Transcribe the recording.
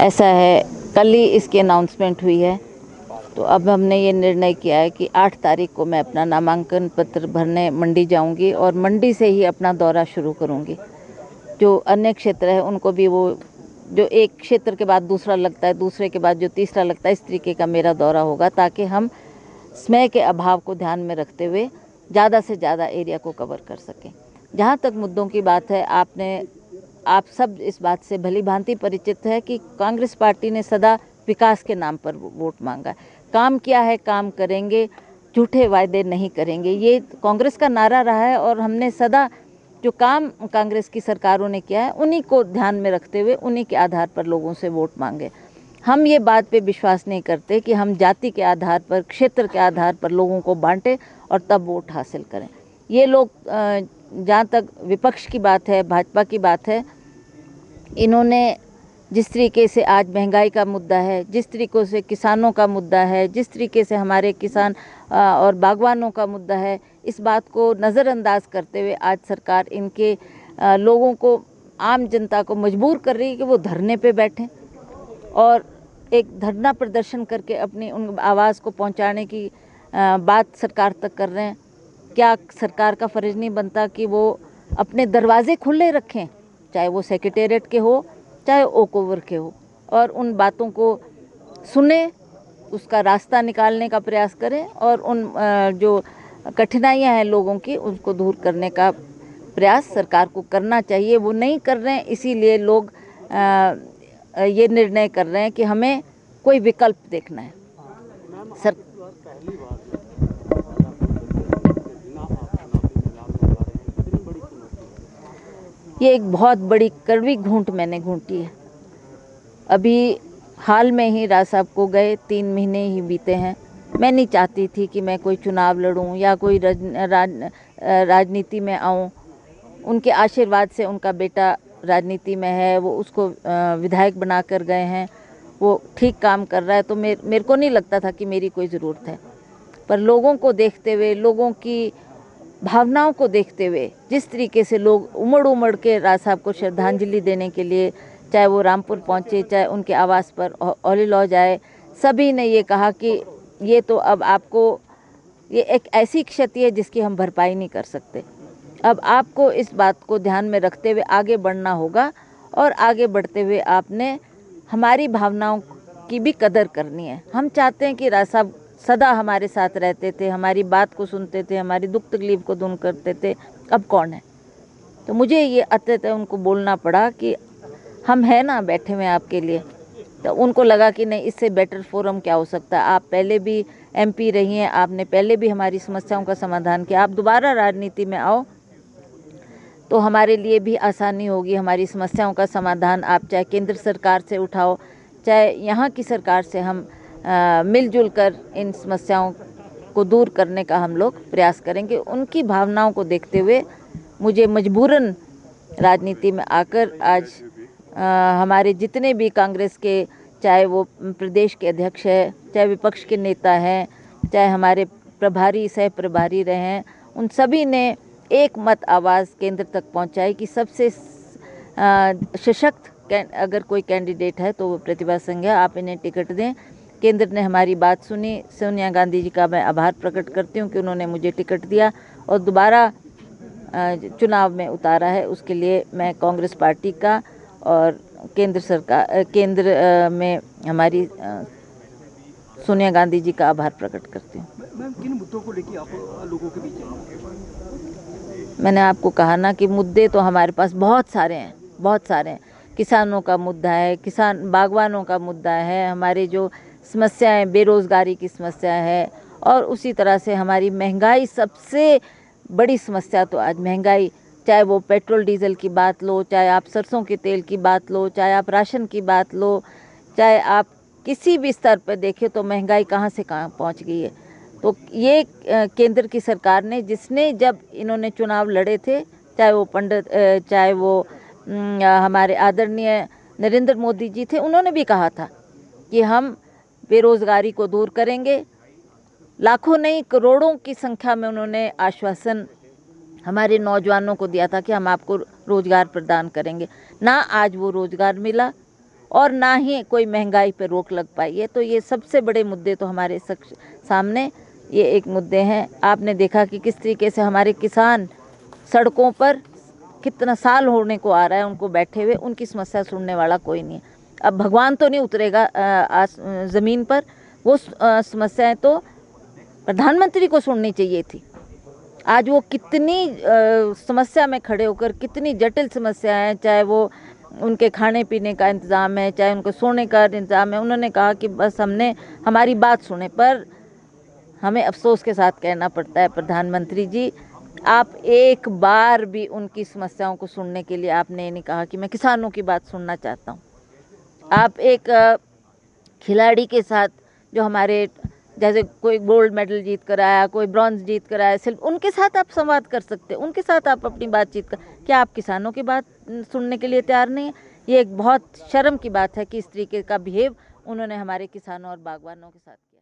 ऐसा है, कल ही इसकी अनाउंसमेंट हुई है। तो अब हमने ये निर्णय किया है कि 8 तारीख को मैं अपना नामांकन पत्र भरने मंडी जाऊंगी और मंडी से ही अपना दौरा शुरू करूंगी। जो अन्य क्षेत्र है उनको भी वो जो एक क्षेत्र के बाद दूसरा लगता है, दूसरे के बाद जो तीसरा लगता है, इस तरीके का मेरा दौरा होगा ताकि हम समय के अभाव को ध्यान में रखते हुए ज़्यादा से ज़्यादा एरिया को कवर कर सकें। जहाँ तक मुद्दों की बात है, आप सब इस बात से भली भांति परिचित है कि कांग्रेस पार्टी ने सदा विकास के नाम पर वोट मांगा है। काम किया है, काम करेंगे, झूठे वायदे नहीं करेंगे, ये कांग्रेस का नारा रहा है। और हमने सदा जो काम कांग्रेस की सरकारों ने किया है उन्हीं को ध्यान में रखते हुए उन्हीं के आधार पर लोगों से वोट मांगे। हम ये बात पे विश्वास नहीं करते कि हम जाति के आधार पर, क्षेत्र के आधार पर लोगों को बांटें और तब वोट हासिल करें। ये लोग, जहाँ तक विपक्ष की बात है, भाजपा की बात है, इन्होंने जिस तरीके से आज महंगाई का मुद्दा है, जिस तरीके से किसानों का मुद्दा है, जिस तरीके से हमारे किसान और बागवानों का मुद्दा है, इस बात को नज़रअंदाज करते हुए आज सरकार इनके लोगों को, आम जनता को मजबूर कर रही है कि वो धरने पे बैठें और एक धरना प्रदर्शन करके अपनी उन आवाज़ को पहुंचाने की बात सरकार तक कर रहे हैं। क्या सरकार का फ़र्ज़ नहीं बनता कि वो अपने दरवाजे खुले रखें, चाहे वो सेक्रेटेरिएट के हो, चाहे ओक ओवर के हो, और उन बातों को सुने, उसका रास्ता निकालने का प्रयास करें और उन जो कठिनाइयां हैं लोगों की, उसको दूर करने का प्रयास सरकार को करना चाहिए। वो नहीं कर रहे हैं, इसीलिए लोग ये निर्णय कर रहे हैं कि हमें कोई विकल्प देखना है। सर, ये एक बहुत बड़ी कड़वी घूंट मैंने घूंटी है। अभी हाल में ही राज साहब को गए 3 महीने ही बीते हैं। मैं नहीं चाहती थी कि मैं कोई चुनाव लड़ूं या कोई राजनीति में आऊं। उनके आशीर्वाद से उनका बेटा राजनीति में है, वो उसको विधायक बना कर गए हैं, वो ठीक काम कर रहा है। तो मेरे को नहीं लगता था कि मेरी कोई ज़रूरत है। पर लोगों को देखते हुए, लोगों की भावनाओं को देखते हुए, जिस तरीके से लोग उमड़ उमड़ के राज साहब को श्रद्धांजलि देने के लिए, चाहे वो रामपुर पहुँचे, चाहे उनके आवास पर औली-लौ जाए, सभी ने ये कहा कि ये तो अब आपको, ये एक ऐसी क्षति है जिसकी हम भरपाई नहीं कर सकते। अब आपको इस बात को ध्यान में रखते हुए आगे बढ़ना होगा और आगे बढ़ते हुए आपने हमारी भावनाओं की भी कदर करनी है। हम चाहते हैं कि राज साहब सदा हमारे साथ रहते थे, हमारी बात को सुनते थे, हमारी दुख तकलीफ को दूर करते थे। अब कौन है? तो मुझे ये अतः उनको बोलना पड़ा कि हम हैं ना बैठे हुए आपके लिए। तो उनको लगा कि नहीं, इससे बेटर फोरम क्या हो सकता है। आप पहले भी MP रही हैं, आपने पहले भी हमारी समस्याओं का समाधान किया, आप दोबारा राजनीति में आओ तो हमारे लिए भी आसानी होगी। हमारी समस्याओं का समाधान आप चाहे केंद्र सरकार से उठाओ, चाहे यहाँ की सरकार से, हम मिलजुल कर इन समस्याओं को दूर करने का हम लोग प्रयास करेंगे। उनकी भावनाओं को देखते हुए मुझे मजबूरन राजनीति में आकर आज हमारे जितने भी कांग्रेस के, चाहे वो प्रदेश के अध्यक्ष है, चाहे विपक्ष के नेता हैं, चाहे हमारे प्रभारी सह प्रभारी रहे हैं, उन सभी ने एक मत आवाज़ केंद्र तक पहुंचाई कि सबसे सशक्त अगर कोई कैंडिडेट है तो वो प्रतिभा सिंह है, आप इन्हें टिकट दें। केंद्र ने हमारी बात सुनी। सोनिया गांधी जी का मैं आभार प्रकट करती हूँ कि उन्होंने मुझे टिकट दिया और दोबारा चुनाव में उतारा है। उसके लिए मैं कांग्रेस पार्टी का और केंद्र सरकार, केंद्र में हमारी सोनिया गांधी जी का आभार प्रकट करती हूँ। मैम, किन मुद्दों को लेकर आप लोगों के बीच हैं? मैंने आपको कहा ना कि मुद्दे तो हमारे पास बहुत सारे हैं, बहुत सारे हैं। किसानों का मुद्दा है, किसान बागवानों का मुद्दा है, हमारे जो समस्याएं, बेरोज़गारी की समस्या है, और उसी तरह से हमारी महंगाई, सबसे बड़ी समस्या तो आज महंगाई। चाहे वो पेट्रोल डीजल की बात लो, चाहे आप सरसों के तेल की बात लो, चाहे आप राशन की बात लो, चाहे आप किसी भी स्तर पर देखें तो महंगाई कहाँ से कहाँ पहुँच गई है। तो ये केंद्र की सरकार ने, जिसने जब इन्होंने चुनाव लड़े थे, चाहे वो चाहे वो हमारे आदरणीय नरेंद्र मोदी जी थे, उन्होंने भी कहा था कि हम बेरोज़गारी को दूर करेंगे। लाखों नहीं, करोड़ों की संख्या में उन्होंने आश्वासन हमारे नौजवानों को दिया था कि हम आपको रोज़गार प्रदान करेंगे। ना आज वो रोज़गार मिला और ना ही कोई महंगाई पर रोक लग पाई है। तो ये सबसे बड़े मुद्दे तो हमारे सामने ये एक मुद्दे हैं। आपने देखा कि किस तरीके से हमारे किसान सड़कों पर कितना साल होने को आ रहा है उनको बैठे हुए, उनकी समस्या सुनने वाला कोई नहीं है। अब भगवान तो नहीं उतरेगा ज़मीन पर, वो समस्याएं तो प्रधानमंत्री को सुननी चाहिए थी। आज वो कितनी समस्या में खड़े होकर, कितनी जटिल समस्याएं, चाहे वो उनके खाने पीने का इंतज़ाम है, चाहे उनको सोने का इंतज़ाम है, उन्होंने कहा कि बस हमने हमारी बात सुने। पर हमें अफसोस के साथ कहना पड़ता है प्रधानमंत्री जी, आप एक बार भी उनकी समस्याओं को सुनने के लिए आपने ये नहीं कहा कि मैं किसानों की बात सुनना चाहता हूँ। आप एक खिलाड़ी के साथ जो हमारे जैसे कोई गोल्ड मेडल जीत कर आया, कोई ब्रॉन्ज जीत कर आया, सिर्फ उनके साथ आप संवाद कर सकते हैं, उनके साथ आप अपनी बातचीत कर, क्या आप किसानों की बात सुनने के लिए तैयार नहीं है? ये एक बहुत शर्म की बात है कि इस तरीके का बिहेव उन्होंने हमारे किसानों और बागवानों के साथ किया।